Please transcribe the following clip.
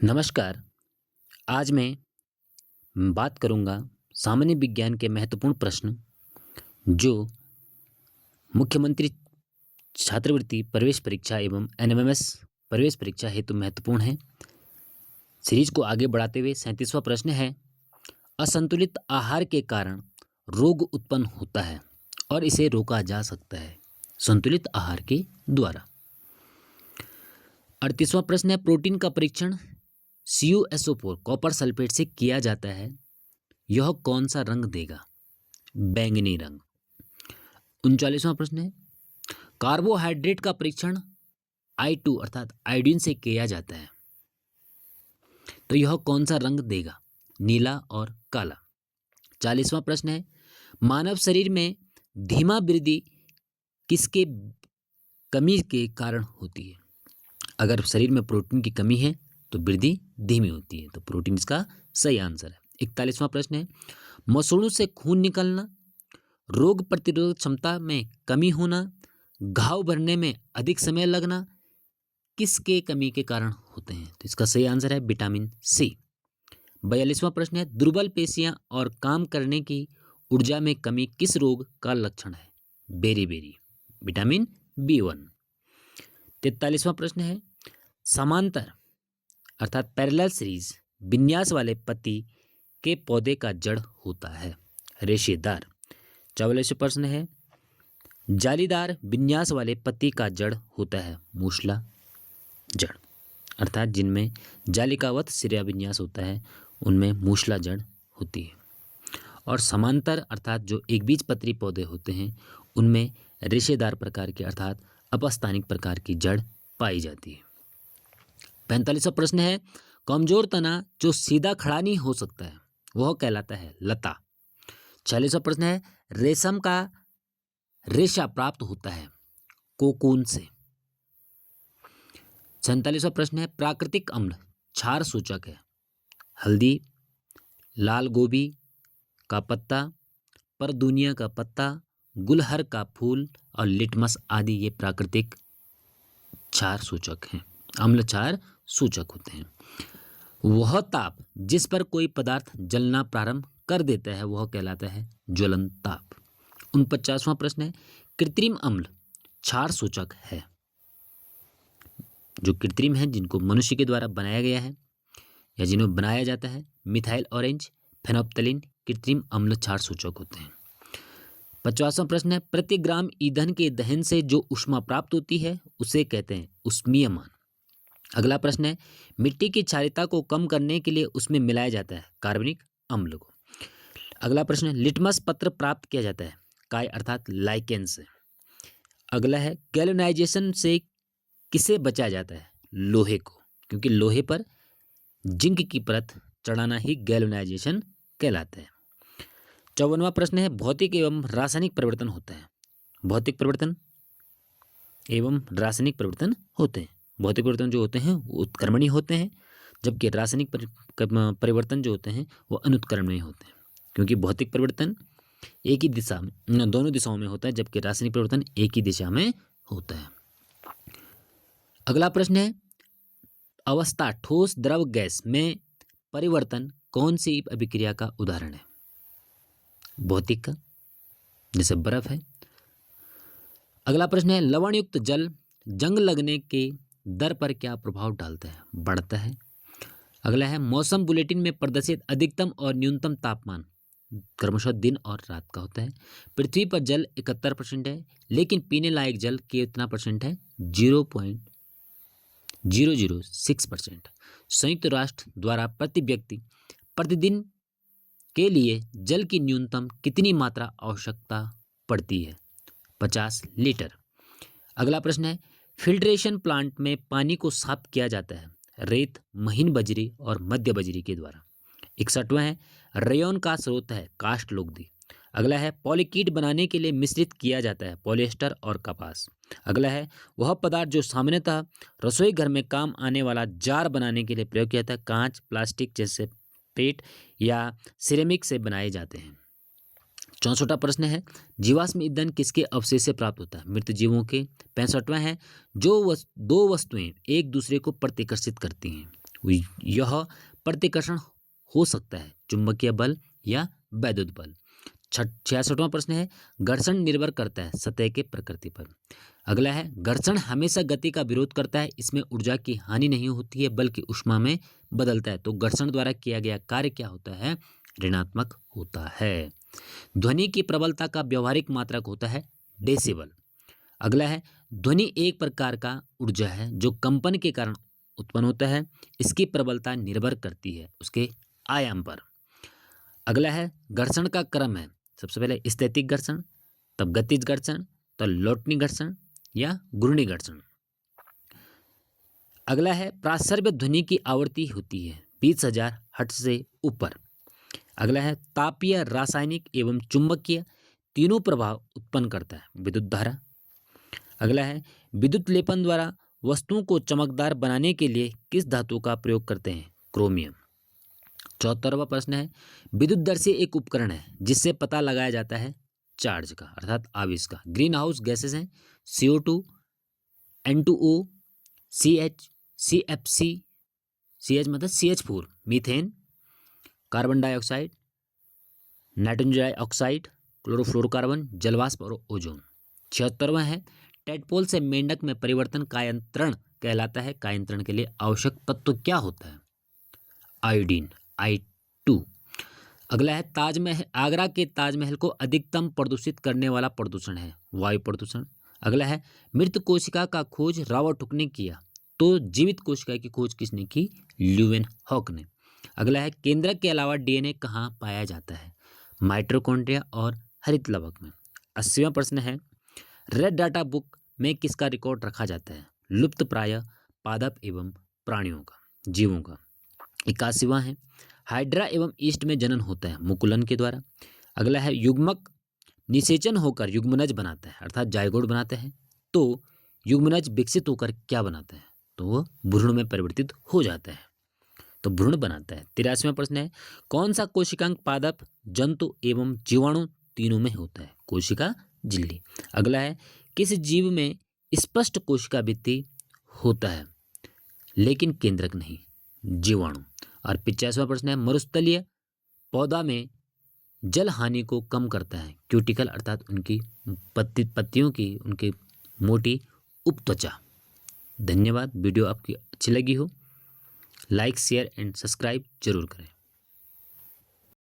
नमस्कार। आज मैं बात करूंगा सामान्य विज्ञान के महत्वपूर्ण प्रश्न जो मुख्यमंत्री छात्रवृत्ति प्रवेश परीक्षा एवं एनएमएमएस प्रवेश परीक्षा हेतु महत्वपूर्ण है। सीरीज को आगे बढ़ाते हुए 37वां प्रश्न है, असंतुलित आहार के कारण रोग उत्पन्न होता है और इसे रोका जा सकता है संतुलित आहार के द्वारा। 38वां प्रश्न है, प्रोटीन का परीक्षण CuSO4 कॉपर सल्फेट से किया जाता है, यह कौन सा रंग देगा? बैंगनी रंग। 39वां प्रश्न है, कार्बोहाइड्रेट का परीक्षण I2 अर्थात आयोडीन से किया जाता है, तो यह कौन सा रंग देगा? नीला और काला। 40वां प्रश्न है, मानव शरीर में धीमा वृद्धि किसके कमी के कारण होती है? अगर शरीर में प्रोटीन की कमी है तो वृद्धि धीमी होती है, तो प्रोटीन इसका सही आंसर है। 41वां प्रश्न है, मसूड़ों से खून निकलना, रोग प्रतिरोधक क्षमता में कमी होना, घाव भरने में अधिक समय लगना किसके कमी के कारण होते हैं? तो इसका सही आंसर है विटामिन सी। 42वां प्रश्न है, दुर्बल पेशियां और काम करने की ऊर्जा में कमी किस रोग का लक्षण है? Berry vitamin B1। 43वां प्रश्न है, समांतर अर्थात पैरेलल सीरीज विन्यास वाले पत्ती के पौधे का जड़ होता है रेशेदार। 44वां प्रश्न है, जालीदार विन्यास वाले पत्ती का जड़ होता है मूसला जड़, अर्थात जिनमें जालिकावत सिरा विन्यास होता है उनमें मूसला जड़ होती है। और समांतर अर्थात जो एक बीज पत्री पौधे होते हैं उनमें रेशेदार प्रकार के अर्थात अपस्थानिक प्रकार की जड़ पाई जाती है। 45वां प्रश्न है, कमजोर तना जो सीधा खड़ा नहीं हो सकता है वह कहलाता है लता। 46वां प्रश्न है, रेशम का रेशा प्राप्त होता है कोकून से। 47वां प्रश्न है, प्राकृतिक अम्ल क्षार सूचक है हल्दी, लाल गोभी का पत्ता, परदुनिया का पत्ता, गुलहर का फूल और लिटमस आदि ये प्राकृतिक क्षार सूचक हैं, अम्ल क्षार सूचक होते हैं। वह ताप जिस पर कोई पदार्थ जलना प्रारंभ कर देता है वह कहलाता है ज्वलन ताप। 49वां प्रश्न है, कृत्रिम अम्ल क्षार सूचक है, जो कृत्रिम है जिनको मनुष्य के द्वारा बनाया गया है या जिन्हें बनाया जाता है, मिथाइल ऑरेंज, फेनोप्थलीन कृत्रिम अम्ल क्षार सूचक होते हैं। 50वां प्रश्न है, प्रति ग्राम ईंधन के दहन से जो ऊष्मा प्राप्त होती है उसे कहते हैं ऊष्मीयमान। अगला प्रश्न है, मिट्टी की क्षारीयता को कम करने के लिए उसमें मिलाया जाता है कार्बनिक अम्ल को। अगला प्रश्न है, लिटमस पत्र प्राप्त किया जाता है काय अर्थात लाइकेन से। अगला है, गैल्वेनाइजेशन से किसे बचाया जाता है? लोहे को, क्योंकि लोहे पर जिंक की परत चढ़ाना ही गैल्वेनाइजेशन कहलाता है। 54वां प्रश्न है, भौतिक एवं रासायनिक परिवर्तन होता है। भौतिक परिवर्तन एवं रासायनिक परिवर्तन होते हैं। भौतिक परिवर्तन जो होते हैं वो उत्क्रमणीय होते हैं, जबकि रासायनिक परिवर्तन जो होते हैं वो अनुत्क्रमणीय होते हैं, क्योंकि भौतिक परिवर्तन एक ही दिशा में दोनों दिशाओं में होता है, जबकि रासायनिक परिवर्तन एक ही दिशा में होता है। अगला प्रश्न है, अवस्था ठोस द्रव गैस में परिवर्तन कौन सी अभिक्रिया का उदाहरण है? भौतिक का, जैसे बर्फ है। अगला प्रश्न है, लवणयुक्त जल जंग लगने के दर पर क्या प्रभाव डालता है? बढ़ता है। अगला है, मौसम बुलेटिन में प्रदर्शित अधिकतम और न्यूनतम तापमान क्रमशः दिन और रात का होता है। पृथ्वी पर जल 71% है, लेकिन पीने लायक जल कितना परसेंट है? 0.006%। संयुक्त राष्ट्र द्वारा प्रति व्यक्ति प्रतिदिन के लिए जल की न्यूनतम कितनी मात्रा आवश्यकता पड़ती है? 50 लीटर। अगला प्रश्न है, फिल्ट्रेशन प्लांट में पानी को साफ किया जाता है रेत, महीन बजरी और मध्य बजरी के द्वारा। 61वां है, रेयन का स्रोत है काष्ठ लोगदी। अगला है, पॉलीकीट बनाने के लिए मिश्रित किया जाता है पॉलिएस्टर और कपास। अगला है, वह पदार्थ जो सामान्यतः रसोई घर में काम आने वाला जार बनाने के लिए प्रयोग किया जाता है कांच, प्लास्टिक जैसे पेट या सिरेमिक से बनाए जाते हैं। 64वां प्रश्न है, जीवाश्म ईंधन किसके अवशेष से प्राप्त होता है? मृत जीवों के। 65वां है, दो वस्तुएं एक दूसरे को प्रतिकर्षित करती हैं यह प्रतिकर्षण हो सकता है चुंबकीय बल या वैद्युत बल। 66वां प्रश्न है, घर्षण निर्भर करता है सतह के प्रकृति पर। अगला है, घर्षण हमेशा गति का विरोध करता है, इसमें ऊर्जा की हानि नहीं होती है बल्कि ऊष्मा में बदलता है। तो घर्षण द्वारा किया गया कार्य क्या होता है? ऋणात्मक होता है। ध्वनि की प्रबलता का व्यवहारिक मात्रक होता है डेसिबल। अगला है, ध्वनि एक प्रकार का ऊर्जा है जो कंपन के कारण उत्पन्न होता है, इसकी प्रबलता निर्भर करती है उसके आयाम पर। अगला है, घर्षण का क्रम है, सबसे पहले स्थैतिक घर्षण, तब गतिज घर्षण, तब लोटनी घर्षण या घूर्णी घर्षण। अगला है, प्रासर्य ध्वनि की आवृत्ति होती है 20,000 हर्ट्ज से ऊपर। अगला है, तापीय, रासायनिक एवं चुंबकीय तीनों प्रभाव उत्पन्न करता है विद्युत धारा। अगला है, विद्युत लेपन द्वारा वस्तुओं को चमकदार बनाने के लिए किस धातु का प्रयोग करते हैं? क्रोमियम। 74वां प्रश्न है, विद्युतदर्शी एक उपकरण है जिससे पता लगाया जाता है चार्ज का अर्थात आवेश का। ग्रीन हाउस गैसेस हैं CO2, N2O, CH, CFC, CH मतलब CH4, methane, carbon dioxide, nitrogen dioxide, chlorofluorocarbon, जलवाष्प और ओजोन। 76वां है, टेडपोल से मेंढक में परिवर्तन कायंत्रण कहलाता है। कायंत्रण के लिए आवश्यक तत्व क्या होता है? Iodine, I2। अगला है, ताजमहल, आगरा के ताजमहल को अधिकतम प्रदूषित करने वाला प्रदूषण है वायु प्रदूषण। अगला है, मृत कोशिका का खोज रॉबर्ट हुक ने किया, तो जीवित कोशिका की खोज किसने की? ल्यूवेनहॉक ने। अगला है, केंद्रक के अलावा DNA कहाँ पाया जाता है? माइटोकॉन्ड्रिया और हरित लवक में। 80वां प्रश्न है, रेड डाटा बुक में किसका रिकॉर्ड रखा जाता है? लुप्त प्राय पादप एवं प्राणियों का, जीवों का। 81वां है, हाइड्रा एवं ईस्ट में जनन होता है मुकुलन के द्वारा। अगला है, युग्मक निषेचन होकर युग्मनज बनाता है अर्थात जायगोट बनाता है, तो युग्मनज विकसित होकर क्या बनाता है? तो वह भ्रूण में परिवर्तित हो जाता है, तो भ्रूण बनाता है। 83वां प्रश्न है, कौन सा कोशिकांग पादप, जंतु एवं जीवाणु तीनों में होता है? कोशिका झिल्ली। अगला है, किस जीव में स्पष्ट कोशिका भित्ति होता है लेकिन केंद्रक नहीं? जीवाणु। और 85वां प्रश्न है, मरुस्थलीय पौधा में जल हानि को कम करता है क्यूटिकल अर्थात उनकी पत्तियों की उनकी मोटी उपत्वचा। धन्यवाद। वीडियो आपकी अच्छी लगी हो लाइक शेयर एंड सब्सक्राइब जरूर करें।